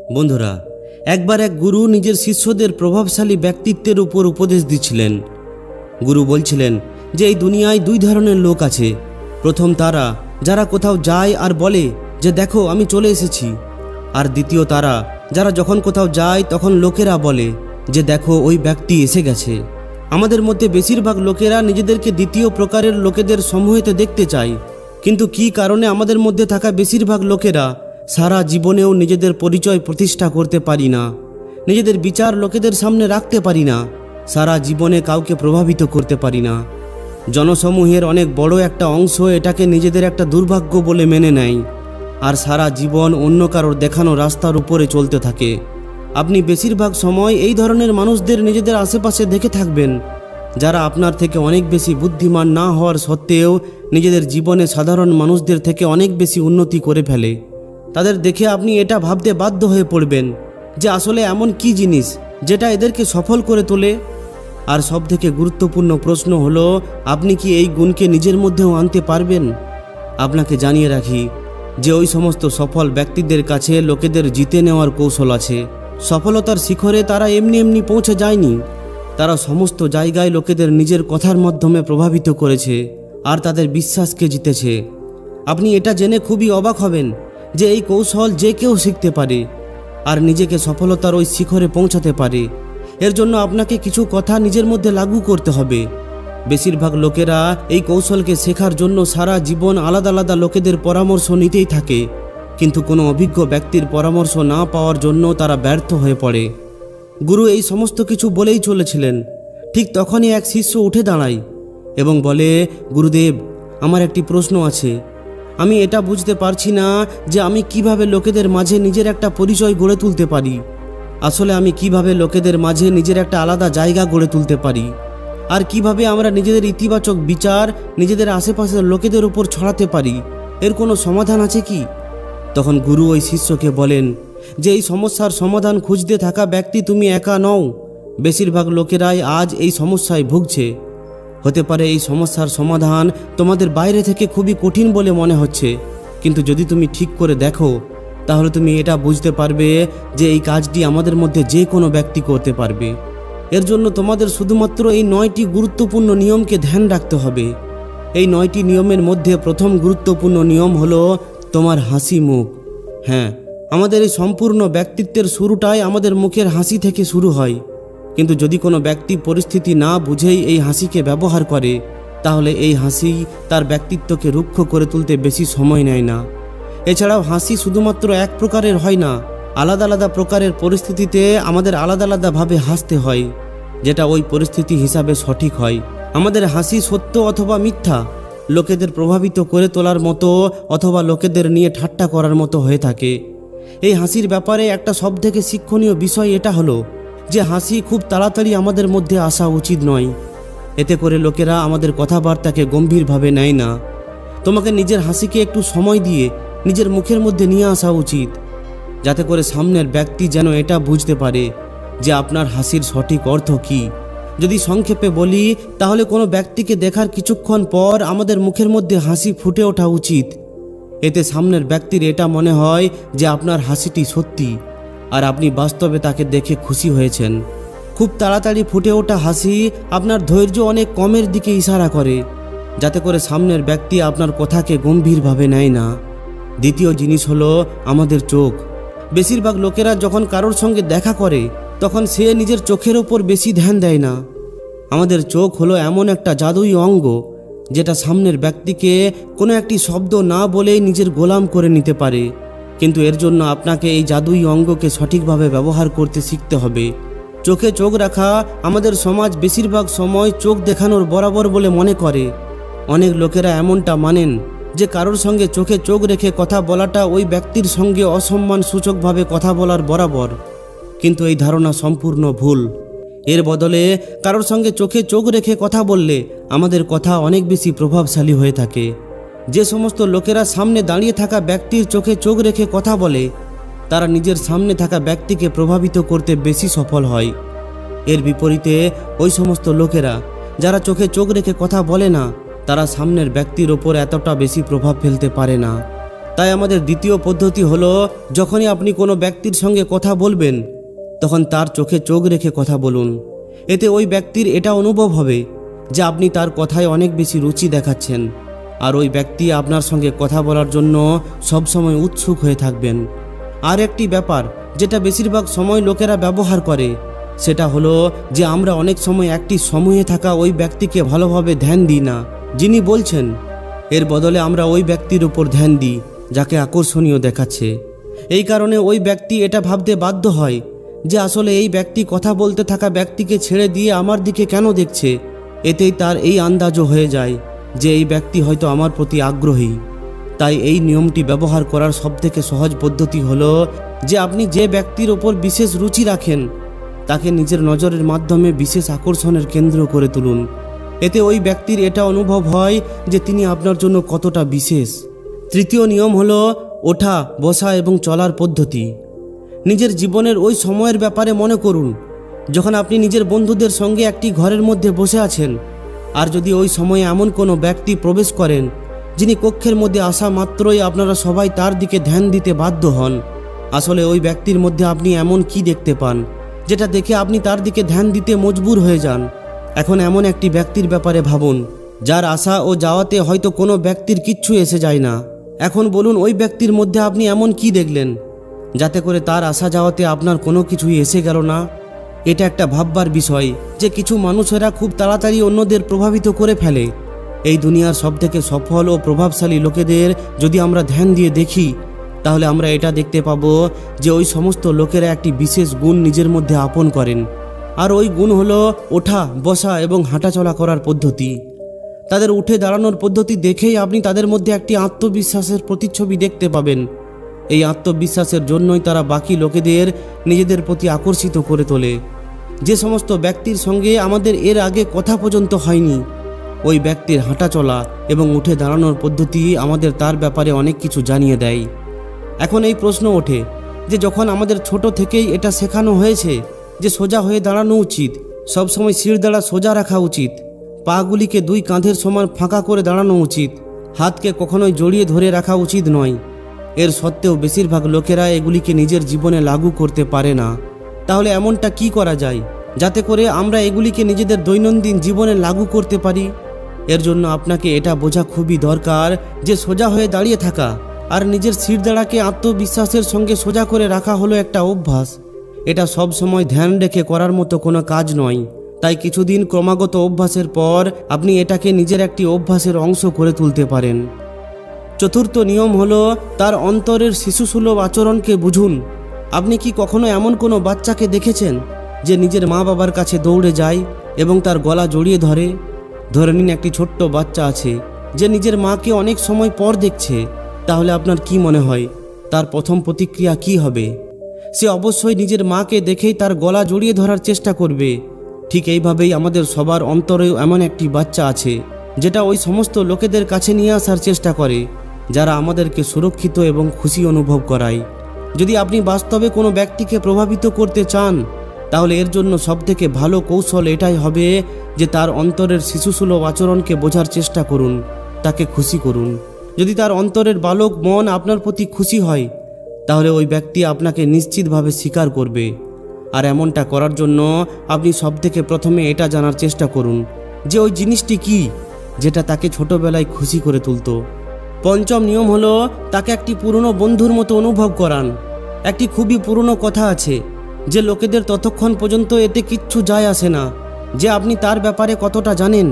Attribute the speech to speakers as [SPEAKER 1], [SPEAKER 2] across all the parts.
[SPEAKER 1] বন্ধুরা, একবার এক গুরু নিজের শিষ্যদের প্রভাবশালী ব্যক্তিত্বের উপর উপদেশ দিচ্ছিলেন। গুরু বলছিলেন যে এই দুনিয়ায় দুই ধরনের লোক আছে। প্রথম তারা যারা কোথাও যায় আর বলে যে দেখো আমি চলে এসেছি, আর দ্বিতীয় তারা যারা যখন কোথাও যায় তখন লোকেরা বলে যে দেখো ওই ব্যক্তি এসে গেছে। আমাদের মধ্যে বেশিরভাগ লোকেরা নিজেদেরকে দ্বিতীয় প্রকারের লোকেদের সমূহেতে দেখতে চায়, কিন্তু কী কারণে আমাদের মধ্যে থাকা বেশিরভাগ লোকেরা সারা জীবনেও নিজেদের পরিচয় প্রতিষ্ঠা করতে পারি না, নিজেদের বিচার লোকেদের সামনে রাখতে পারি না, সারা জীবনে কাউকে প্রভাবিত করতে পারি না। জনসমূহের অনেক বড় একটা অংশ এটাকে নিজেদের একটা দুর্ভাগ্য বলে মেনে নেয় আর সারা জীবন অন্য কারোর দেখানো রাস্তার উপরে চলতে থাকে। আপনি বেশিরভাগ সময় এই ধরনের মানুষদের নিজেদের আশেপাশে দেখে থাকবেন, যারা আপনার থেকে অনেক বেশি বুদ্ধিমান না হওয়ার সত্ত্বেও নিজেদের জীবনে সাধারণ মানুষদের থেকে অনেক বেশি উন্নতি করে ফেলে। তাদের দেখে আপনি এটা ভাবতে বাধ্য হয়ে পড়বেন যে আসলে এমন কি জিনিস যেটা এদেরকে সফল করে তোলে। আর সবথেকে গুরুত্বপূর্ণ প্রশ্ন হলো, আপনি কি এই গুণকে নিজের মধ্যেও আনতে পারবেন? আপনাকে জানিয়ে রাখি যে ওই সমস্ত সফল ব্যক্তিদের কাছে লোকেদের জিতে নেওয়ার কৌশল আছে। সফলতার শিখরে তারা এমনি এমনি পৌঁছে যায়নি, তারা সমস্ত জায়গায় লোকেদের নিজের কথার মাধ্যমে প্রভাবিত করেছে আর তাদের বিশ্বাসকে জিতেছে। আপনি এটা জেনে খুবই অবাক হবেন যে এই কৌশল যে কেউ শিখতে পারে আর নিজেকে সফলতার ওই শিখরে পৌঁছাতে পারে। এর জন্য আপনাকে কিছু কথা নিজের মধ্যে লাগু করতে হবে। বেশিরভাগ লোকেরা এই কৌশলকে শেখার জন্য সারা জীবন আলাদা আলাদা লোকেদের পরামর্শ নিতেই থাকে, কিন্তু কোনো অভিজ্ঞ ব্যক্তির পরামর্শ না পাওয়ার জন্য তারা ব্যর্থ হয়ে পড়ে। গুরু এই সমস্ত কিছু বলেই চলেছিলেন। ঠিক তখনই এক শিষ্য উঠে দাঁড়ায় এবং বলে, গুরুদেব, আমার একটি প্রশ্ন আছে। আমি এটা বুঝতে পারছি না যে আমি কিভাবে লোকেদের মাঝে নিজের একটা পরিচয় গড়ে তুলতে পারি। আসলে আমি কিভাবে লোকেদের মাঝে নিজের একটা আলাদা জায়গা গড়ে তুলতে পারি, আর কিভাবে আমরা নিজেদের ইতিবাচক বিচার নিজেদের আশেপাশের লোকেদের উপর ছড়াতে পারি, এর কোনো সমাধান আছে কি? তখন গুরু ওই শিষ্যকে বলেন যে এই সমস্যার সমাধান খুঁজতে থাকা ব্যক্তি তুমি একা নও। বেশিরভাগ লোকেরাই আজ এই সমস্যায় ভুগছে। হতে পারে এই সমস্যার সমাধান তোমাদের বাইরে থেকে খুবই কঠিন বলে মনে হচ্ছে, কিন্তু যদি তুমি ঠিক করে দেখো তাহলে তুমি এটা বুঝতে পারবে যে এই কাজটি আমাদের মধ্যে যে কোনো ব্যক্তি করতে পারবে। এর জন্য তোমাদের শুধুমাত্র এই 9টি গুরুত্বপূর্ণ নিয়মকে ধ্যান রাখতে হবে। এই 9টি নিয়মের মধ্যে প্রথম গুরুত্বপূর্ণ নিয়ম হলো তোমার হাসি মুখ। হ্যাঁ, আমাদের এই সম্পূর্ণ ব্যক্তিত্বের শুরুটাই আমাদের মুখের হাসি থেকে শুরু হয়, কিন্তু যদি কোনো ব্যক্তি পরিস্থিতি না বুঝেই এই হাসিকে ব্যবহার করে তাহলে এই হাসি তার ব্যক্তিত্বকে রুক্ষ করে তুলতে বেশি সময় নেয় না। এছাড়াও হাসি শুধুমাত্র এক প্রকারের হয় না, আলাদা আলাদা প্রকারের পরিস্থিতিতে আমাদের আলাদা আলাদাভাবে হাসতে হয়, যেটা ওই পরিস্থিতি হিসাবে সঠিক হয়। আমাদের হাসি সত্য অথবা মিথ্যা, লোকেদের প্রভাবিত করে তোলার মতো অথবা লোকেদের নিয়ে ঠাট্টা করার মতো হয়ে থাকে। এই হাসির ব্যাপারে একটা সবথেকে শিক্ষণীয় বিষয় এটা হলো যে হাসি খুব তাড়াতাড়ি আমাদের মধ্যে আসা উচিত নয়। এতে করে লোকেরা আমাদের কথাবার্তাকে গম্ভীরভাবে নেয় না। তোমাকে নিজের হাসিকে একটু সময় দিয়ে নিজের মুখের মধ্যে নিয়ে আসা উচিত, যাতে করে সামনের ব্যক্তি যেন এটা বুঝতে পারে যে আপনার হাসির সঠিক অর্থ কী। যদি সংক্ষেপে বলি তাহলে কোনো ব্যক্তিকে দেখার কিছুক্ষণ পর আমাদের মুখের মধ্যে হাসি ফুটে ওঠা উচিত। এতে সামনের ব্যক্তির এটা মনে হয় যে আপনার হাসিটি সত্যি আর আপনি বাস্তবে তাকে দেখে খুশি হয়েছেন। খুব তাড়াতাড়ি ফুটে ওঠা হাসি আপনার ধৈর্য অনেক কমের দিকে ইশারা করে, যাতে করে সামনের ব্যক্তি আপনার কথাকে গম্ভীরভাবে নেয় না। দ্বিতীয় জিনিস হলো আমাদের চোখ। বেশিরভাগ লোকেরা যখন কারোর সঙ্গে দেখা করে তখন সে নিজের চোখের ওপর বেশি ধ্যান দেয় না। আমাদের চোখ হলো এমন একটা জাদুই অঙ্গ যেটা সামনের ব্যক্তিকে কোনো একটি শব্দ না বলেই নিজের গোলাম করে নিতে পারে, কিন্তু এর জন্য আপনাকে এই জাদুই অঙ্গকে সঠিকভাবে ব্যবহার করতে শিখতে হবে। চোখে চোখ রাখা আমাদের সমাজ বেশিরভাগ সময় চোখ দেখানোর বরাবর বলে মনে করে। অনেক লোকেরা এমনটা মানেন যে কারোর সঙ্গে চোখে চোখ রেখে কথা বলাটা ওই ব্যক্তির সঙ্গে অসম্মান সূচকভাবে কথা বলার বরাবর, কিন্তু এই ধারণা সম্পূর্ণ ভুল। এর বদলে কারোর সঙ্গে চোখে চোখ রেখে কথা বললে আমাদের কথা অনেক বেশি প্রভাবশালী হয়ে থাকে। যে সমস্ত লোকেরা সামনে দাঁড়িয়ে থাকা ব্যক্তির চোখে চোখ রেখে কথা বলে তারা নিজের সামনে থাকা ব্যক্তিকে প্রভাবিত করতে বেশি সফল হয়। এর বিপরীতে ওই সমস্ত লোকেরা যারা চোখে চোখ রেখে কথা বলে না তারা সামনের ব্যক্তির ওপর এতটা বেশি প্রভাব ফেলতে পারে না। তাই আমাদের দ্বিতীয় পদ্ধতি হলো, যখনই আপনি কোনো ব্যক্তির সঙ্গে কথা বলবেন তখন তার চোখে চোখ রেখে কথা বলুন। এতে ওই ব্যক্তির এটা অনুভব হবে যে আপনি তার কথায় অনেক বেশি রুচি দেখাচ্ছেন, আর ওই ব্যক্তি আপনার সঙ্গে কথা বলার জন্য সবসময় উৎসুক হয়ে থাকবেন। আর একটি ব্যাপার যেটা বেশিরভাগ সময় লোকেরা ব্যবহার করে, সেটা হলো যে আমরা অনেক সময় একটি সময়ে থাকা ওই ব্যক্তিকে ভালোভাবে ধ্যান দিই না যিনি বলছেন। এর বদলে আমরা ওই ব্যক্তির উপর ধ্যান দিই যাকে আকর্ষণীয় দেখাচ্ছে। এই কারণে ওই ব্যক্তি এটা ভাবতে বাধ্য হয় যে আসলে এই ব্যক্তি কথা বলতে থাকা ব্যক্তিকে ছেড়ে দিয়ে আমার দিকে কেন দেখছে। এতেই তার এই আন্দাজও হয়ে যায় যে এই ব্যক্তি হয়তো আমার প্রতি আগ্রহী। তাই এই নিয়মটি ব্যবহার করার সবথেকে সহজ পদ্ধতি হলো যে আপনি যে ব্যক্তির ওপর বিশেষ রুচি রাখেন তাকে নিজের নজরের মাধ্যমে বিশেষ আকর্ষণের কেন্দ্র করে তুলুন। এতে ওই ব্যক্তির এটা অনুভব হয় যে তিনি আপনার জন্য কতটা বিশেষ। তৃতীয় নিয়ম হলো ওঠা, বসা এবং চলার পদ্ধতি। নিজের জীবনের ওই সময়ের ব্যাপারে মনে করুন যখন আপনি নিজের বন্ধুদের সঙ্গে একটি ঘরের মধ্যে বসে আছেন, আর যদি ওই সময়ে এমন কোনো ব্যক্তি প্রবেশ করেন যিনি কক্ষের মধ্যে আসা মাত্রই আপনারা সবাই তার দিকে ধ্যান দিতে বাধ্য হন। আসলে ওই ব্যক্তির মধ্যে আপনি এমন কি দেখতে পান যেটা দেখে আপনি তার দিকে ধ্যান দিতে মজবুর হয়ে যান। এখন এমন একটি ব্যক্তির ব্যাপারে ভাবুন যার আসা ও যাওয়াতে হয়তো কোনো ব্যক্তির কিচ্ছু এসে যায় না। এখন বলুন ওই ব্যক্তির মধ্যে আপনি এমন কি দেখলেন যাতে করে তার আসা যাওয়াতে আপনার কোনো কিছুই এসে গেল না। এটা একটা ভাববার বিষয় যে কিছু মানুষেরা খুব তাড়াতাড়ি অন্যদের প্রভাবিত করে ফেলে। এই দুনিয়ার সবথেকে সফল ও প্রভাবশালী লোকেদের যদি আমরা ধ্যান দিয়ে দেখি তাহলে আমরা এটা দেখতে পাবো যে ওই সমস্ত লোকেরা একটি বিশেষ গুণ নিজের মধ্যে আপন করেন, আর ওই গুণ হলো ওঠা, বসা এবং হাঁটাচলা করার পদ্ধতি। তাদের উঠে দাঁড়ানোর পদ্ধতি দেখেই আপনি তাদের মধ্যে একটি আত্মবিশ্বাসের প্রতিচ্ছবি দেখতে পাবেন। এই আত্মবিশ্বাসের জন্যই তারা বাকি লোকেদের নিজেদের প্রতি আকর্ষিত করে তোলে। যে সমস্ত ব্যক্তির সঙ্গে আমাদের এর আগে কথা পর্যন্ত হয়নি, ওই ব্যক্তির হাঁটাচলা এবং উঠে দাঁড়ানোর পদ্ধতি আমাদের তার ব্যাপারে অনেক কিছু জানিয়ে দেয়। এখন এই প্রশ্ন ওঠে যে যখন আমাদের ছোট থেকেই এটা শেখানো হয়েছে যে সোজা হয়ে দাঁড়ানো উচিত, সবসময় শিরদাঁড়া সোজা রাখা উচিত, পাগুলিকে দুই কাঁধের সমান ফাঁকা করে দাঁড়ানো উচিত, হাতকে কখনোই জড়িয়ে ধরে রাখা উচিত নয়, এর সত্ত্বেও বেশিরভাগ লোকেরা এগুলিকে নিজের জীবনে লাগু করতে পারে না। তাহলে এমনটা কি করা যায় যাতে করে আমরা এগুলিকে নিজেদের দৈনন্দিন জীবনে লাগু করতে পারি? এর জন্য আপনাকে এটা বোঝা খুবই দরকার যে সোজা হয়ে দাঁড়িয়ে থাকা আর নিজের শিরদাঁড়াকে আত্মবিশ্বাসের সঙ্গে সোজা করে রাখা হলো একটা অভ্যাস। এটা সব সময় ধ্যান রেখে করার মতো কোনো কাজ নয়। তাই কিছুদিন ক্রমাগত অভ্যাসের পর আপনি এটাকে নিজের একটি অভ্যাসের অংশ করে তুলতে পারেন। চতুর্থ নিয়ম হলো তার অন্তরের শিশুসুলভ আচরণকে বুঝুন। আপনি কি কখনো এমন কোনো বাচ্চাকে দেখেছেন যে নিজের মা বাবার কাছে দৌড়ে যায় এবং তার গলা জড়িয়ে ধরে? ধরে নিন একটি ছোট্ট বাচ্চা আছে যে নিজের মাকে অনেক সময় পর দেখছে, তাহলে আপনার কি মনে হয় তার প্রথম প্রতিক্রিয়া কি হবে? সে অবশ্যই নিজের মাকে দেখেই তার গলা জড়িয়ে ধরার চেষ্টা করবে। ঠিক এইভাবেই আমাদের সবার অন্তরেও এমন একটি বাচ্চা আছে যেটা ওই সমস্ত লোকেদের কাছে নিয়ে আসার চেষ্টা করে যারা আমাদেরকে সুরক্ষিত এবং খুশি অনুভব করায়। যদি আপনি বাস্তবে কোনো ব্যক্তিকে প্রভাবিত করতে চান তাহলে এর জন্য সবথেকে ভালো কৌশল এটাই হবে যে তার অন্তরের শিশুসুলভ আচরণকে বোঝার চেষ্টা করুন, তাকে খুশি করুন। যদি তার অন্তরের বালক মন আপনার প্রতি খুশি হয় তাহলে ওই ব্যক্তি আপনাকে নিশ্চিতভাবে স্বীকার করবে। আর এমনটা করার জন্য আপনি সবথেকে প্রথমে এটা জানার চেষ্টা করুন যে ওই জিনিসটি কি যেটা তাকে ছোটবেলায় খুশি করে তুলত। পঞ্চম নিয়ম হলো তাকে একটি পুরনো বন্ধুর মতো অনুভব করান। একটি খুবই পুরনো কথা আছে যে লোকেদের ততক্ষণ পর্যন্ত এতে কিচ্ছু যায় আসে না যে আপনি তার ব্যাপারে কতটা জানেন,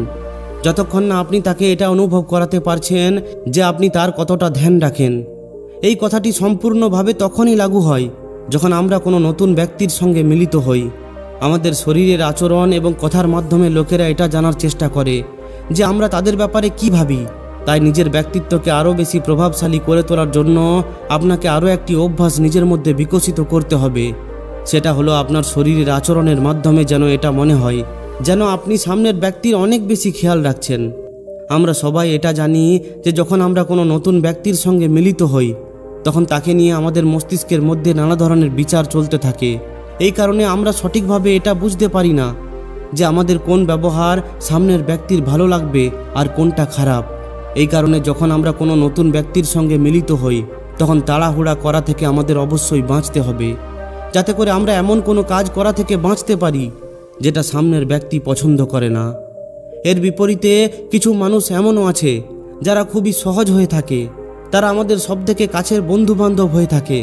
[SPEAKER 1] যতক্ষণ না আপনি তাকে এটা অনুভব করাতে পারছেন যে আপনি তার কতটা ধ্যান রাখেন। এই কথাটি সম্পূর্ণভাবে তখনই লাগু হয় যখন আমরা কোনো নতুন ব্যক্তির সঙ্গে মিলিত হই। আমাদের শরীরের আচরণ এবং কথার মাধ্যমে লোকেরা এটা জানার চেষ্টা করে যে আমরা তাদের ব্যাপারে কি ভাবি। তাই নিজের ব্যক্তিত্বকে আরও বেশি প্রভাবশালী করে তোলার জন্য আপনাকে আরও একটি অভ্যাস নিজের মধ্যে বিকশিত করতে হবে। সেটা হলো আপনার শরীরের আচরণের মাধ্যমে যেন এটা মনে হয় যেন আপনি সামনের ব্যক্তির অনেক বেশি খেয়াল রাখছেন। আমরা সবাই এটা জানি যে যখন আমরা কোনো নতুন ব্যক্তির সঙ্গে মিলিত হই তখন তাকে নিয়ে আমাদের মস্তিষ্কের মধ্যে নানা ধরনের বিচার চলতে থাকে। এই কারণে আমরা সঠিকভাবে এটা বুঝতে পারি না যে আমাদের কোন ব্যবহার সামনের ব্যক্তির ভালো লাগবে আর কোনটা খারাপ। এই কারণে যখন আমরা কোনো নতুন ব্যক্তির সঙ্গে মিলিত হই তখন তাড়াহুড়া করা থেকে আমাদের অবশ্যই বাঁচতে হবে, যাতে করে আমরা এমন কোনো কাজ করা থেকে বাঁচতে পারি যেটা সামনের ব্যক্তি পছন্দ করে না। এর বিপরীতে কিছু মানুষ এমনও আছে যারা খুবই সহজ হয়ে থাকে, তারা আমাদের সবথেকে কাছের বন্ধুবান্ধব হয়ে থাকে।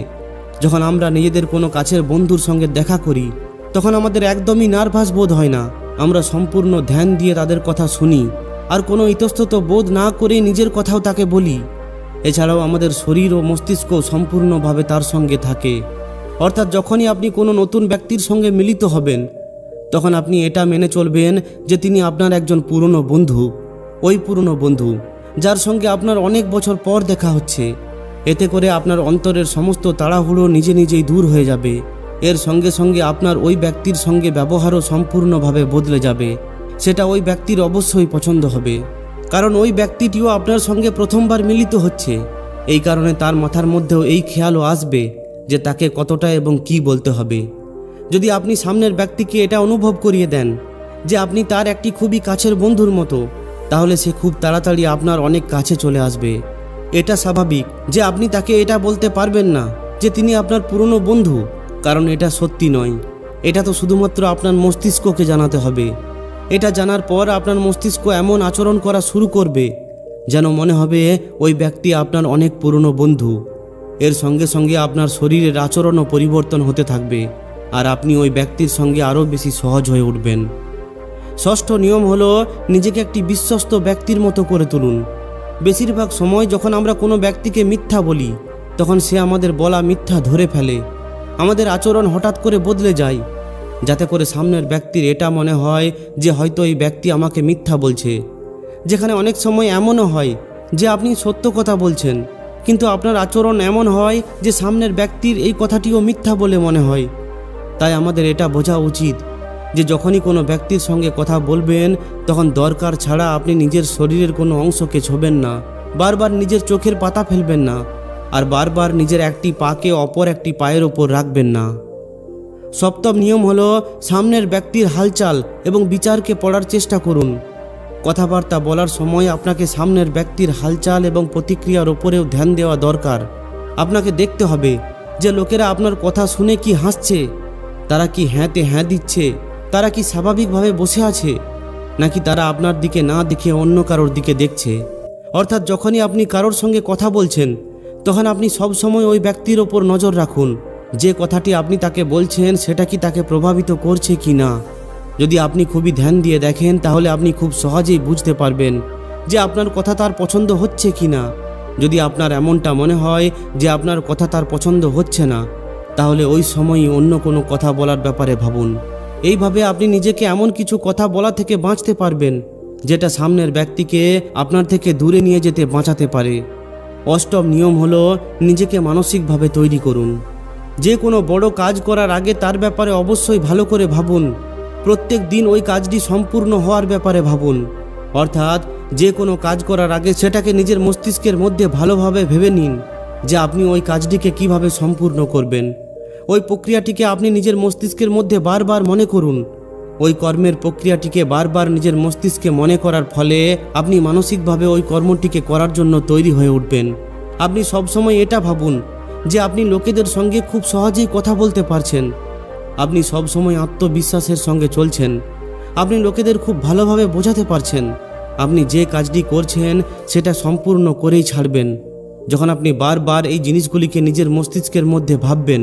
[SPEAKER 1] যখন আমরা নিজেদের কোনো কাছের বন্ধুর সঙ্গে দেখা করি তখন আমাদের একদমই নার্ভাস বোধ হয় না, আমরা সম্পূর্ণ ধ্যান দিয়ে তাদের কথা শুনি আর কোনো ইতস্তত বোধ না করে নিজের কথাও তাকে বলি। এছাড়াও আমাদের শরীর ও মস্তিষ্ক সম্পূর্ণভাবে তার সঙ্গে থাকে। অর্থাৎ যখনই আপনি কোনো নতুন ব্যক্তির সঙ্গে মিলিত হবেন তখন আপনি এটা মেনে চলবেন যে তিনি আপনার একজন পুরনো বন্ধু, ওই পুরনো বন্ধু যার সঙ্গে আপনার অনেক বছর পর দেখা হচ্ছে। এতে করে আপনার অন্তরের সমস্ত তাড়াহুড়ো নিজে নিজেই দূর হয়ে যাবে। এর সঙ্গে সঙ্গে আপনার ওই ব্যক্তির সঙ্গে ব্যবহারও সম্পূর্ণভাবে বদলে যাবে। সেটা ওই ব্যক্তির অবশ্যই পছন্দ হবে, কারণ ওই ব্যক্তিটিও আপনার সঙ্গে প্রথমবার মিলিত হচ্ছে। এই কারণে তার মাথার মধ্যেও এই খেয়ালও আসবে যে তাকে কতটা এবং কি বলতে হবে। যদি আপনি সামনের ব্যক্তিকে এটা অনুভব করিয়ে দেন যে আপনি তার একটি খুবই কাছের বন্ধুর মতো, তাহলে সে খুব তাড়াতাড়ি আপনার অনেক কাছে চলে আসবে। এটা স্বাভাবিক যে আপনি তাকে এটা বলতে পারবেন না যে তিনি আপনার পুরনো বন্ধু, কারণ এটা সত্যি নয়। এটা তো শুধুমাত্র আপনার মস্তিষ্ককে জানাতে হবে। এটা জানার পর আপনার মস্তিষ্ক এমন আচরণ করা শুরু করবে যেন মনে হবে ওই ব্যক্তি আপনার অনেক পুরনো বন্ধু। এর সঙ্গে সঙ্গে আপনার শরীরের আচরণও পরিবর্তন হতে থাকবে আর আপনি ওই ব্যক্তির সঙ্গে আরও বেশি সহজ হয়ে উঠবেন। ষষ্ঠ নিয়ম হলো নিজেকে একটি বিশ্বস্ত ব্যক্তির মতো করে তুলুন। বেশিরভাগ সময় যখন আমরা কোনো ব্যক্তিকে মিথ্যা বলি তখন সে আমাদের বলা মিথ্যা ধরে ফেলে। আমাদের আচরণ হঠাৎ করে বদলে যায়, যাতে করে সামনের ব্যক্তির এটা মনে হয় যে হয়তো এই ব্যক্তি আমাকে মিথ্যা বলছে। যেখানে অনেক সময় এমনও হয় যে আপনি সত্য কথা বলছেন, কিন্তু আপনার আচরণ এমন হয় যে সামনের ব্যক্তির এই কথাটিও মিথ্যা বলে মনে হয়। তাই আমাদের এটা বোঝা উচিত যে যখনই কোনো ব্যক্তির সঙ্গে কথা বলবেন তখন দরকার ছাড়া আপনি নিজের শরীরের কোনো অংশকে ছোবেন না, বারবার নিজের চোখের পাতা ফেলবেন না, আর বারবার নিজের একটি পাকে অপর একটি পায়ের ওপর রাখবেন না। সপ্তম নিয়ম হলো সামনের ব্যক্তির হালচাল এবং বিচারকে পড়ার চেষ্টা করুন। কথাবার্তা বলার সময় আপনাকে সামনের ব্যক্তির হালচাল এবং প্রতিক্রিয়ার ওপরেও ধ্যান দেওয়া দরকার। আপনাকে দেখতে হবে যে লোকেরা আপনার কথা শুনে কি হাসছে, তারা কি হ্যাঁতে হ্যাঁ দিচ্ছে, তারা কি স্বাভাবিকভাবে বসে আছে, নাকি তারা আপনার দিকে না দেখে অন্য কারোর দিকে দেখছে। অর্থাৎ যখনই আপনি কারোর সঙ্গে কথা বলছেন তখন আপনি সব সময় ওই ব্যক্তির ওপর নজর রাখুন যে কথাটি আপনি তাকে বলছেন সেটা কি তাকে প্রভাবিত করছে কি না। যদি আপনি খুবই ধ্যান দিয়ে দেখেন তাহলে আপনি খুব সহজেই বুঝতে পারবেন যে আপনার কথা তার পছন্দ হচ্ছে কি না। যদি আপনার এমনটা মনে হয় যে আপনার কথা তার পছন্দ হচ্ছে না, তাহলে ওই সময়ই অন্য কোনো কথা বলার ব্যাপারে ভাবুন। এইভাবে আপনি নিজেকে এমন কিছু কথা বলা থেকে বাঁচতে পারবেন যেটা সামনের ব্যক্তিকে আপনার থেকে দূরে নিয়ে যেতে বাঁচাতে পারে। অষ্টম নিয়ম হলো নিজেকে মানসিকভাবে তৈরি করুন। যে কোনো বড় কাজ করার আগে তার ব্যাপারে অবশ্যই ভালো করে ভাবুন। প্রত্যেক দিন ওই কাজটি সম্পূর্ণ হওয়ার ব্যাপারে ভাবুন। অর্থাৎ যে কোনো কাজ করার আগে সেটাকে নিজের মস্তিষ্কের মধ্যে ভালোভাবে ভেবে নিন যে আপনি ওই কাজটিকে কিভাবে সম্পূর্ণ করবেন। ওই প্রক্রিয়াটিকে আপনি নিজের মস্তিষ্কের মধ্যে বারবার মনে করুন। ওই কর্মের প্রক্রিয়াটিকে বারবার নিজের মস্তিষ্কে মনে করার ফলে আপনি মানসিকভাবে ওই কর্মটিকে করার জন্য তৈরি হয়ে উঠবেন। আপনি সবসময় এটা ভাবুন যে আপনি লোকেদের সঙ্গে খুব সহজেই কথা বলতে পারছেন। আপনি সবসময় আত্মবিশ্বাসের সঙ্গে চলছেন। আপনি লোকেদের খুব ভালোভাবে বোঝাতে পারছেন। আপনি যে কাজটি করছেন সেটা সম্পূর্ণ করেই ছাড়বেন। যখন আপনি বারবার এই জিনিসগুলিকে নিজের মস্তিষ্কের মধ্যে ভাববেন,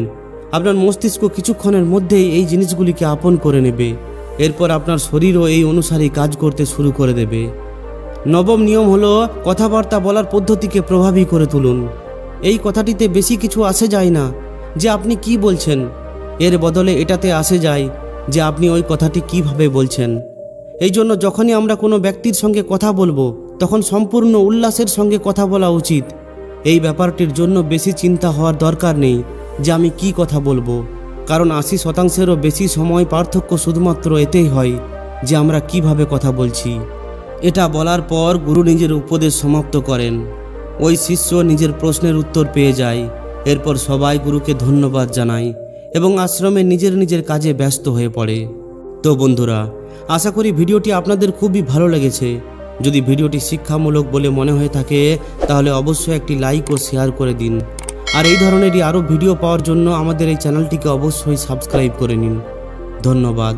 [SPEAKER 1] আপনার মস্তিষ্ক কিছুক্ষণের মধ্যেই এই জিনিসগুলিকে আপন করে নেবে। এরপর আপনার শরীরও এই অনুসারেই কাজ করতে শুরু করে দেবে। নবম নিয়ম হলো কথাবার্তা বলার পদ্ধতিকে প্রভাবী করে তুলুন। এই কথাটিতে বেশি কিছু আসে যায় না যে আপনি কি বলছেন, এর বদলে এটাতে আসে যায় যে আপনি ওই কথাটি কিভাবে বলছেন। এই জন্য যখনই আমরা কোনো ব্যক্তির সঙ্গে কথা বলবো তখন সম্পূর্ণ উল্লাসের সঙ্গে কথা বলা উচিত। এই ব্যাপারটির জন্য বেশি চিন্তা হওয়ার দরকার নেই যে আমি কি কথা বলবো, কারণ 80%-এরও বেশি সময় পার্থক্য শুধুমাত্র এতেই হয় যে আমরা কিভাবে কথা বলছি। এটা বলার পর গুরু নিজের উপদেশ সমাপ্ত করেন। ওই শিষ্য নিজের প্রশ্নের উত্তর পেয়ে যায়। এরপর সবাই গুরুকে ধন্যবাদ জানায় এবং আশ্রমে নিজের নিজের কাজে ব্যস্ত হয়ে পড়ে। তো বন্ধুরা, আশা করি ভিডিওটি আপনাদের খুবই ভালো লেগেছে। যদি ভিডিওটি শিক্ষামূলক বলে মনে হয়ে থাকে তাহলে অবশ্যই একটি লাইক ও শেয়ার করে দিন। আর এই ধরনেরই আরও ভিডিও পাওয়ার জন্য আমাদের এই চ্যানেলটিকে অবশ্যই সাবস্ক্রাইব করে নিন। ধন্যবাদ।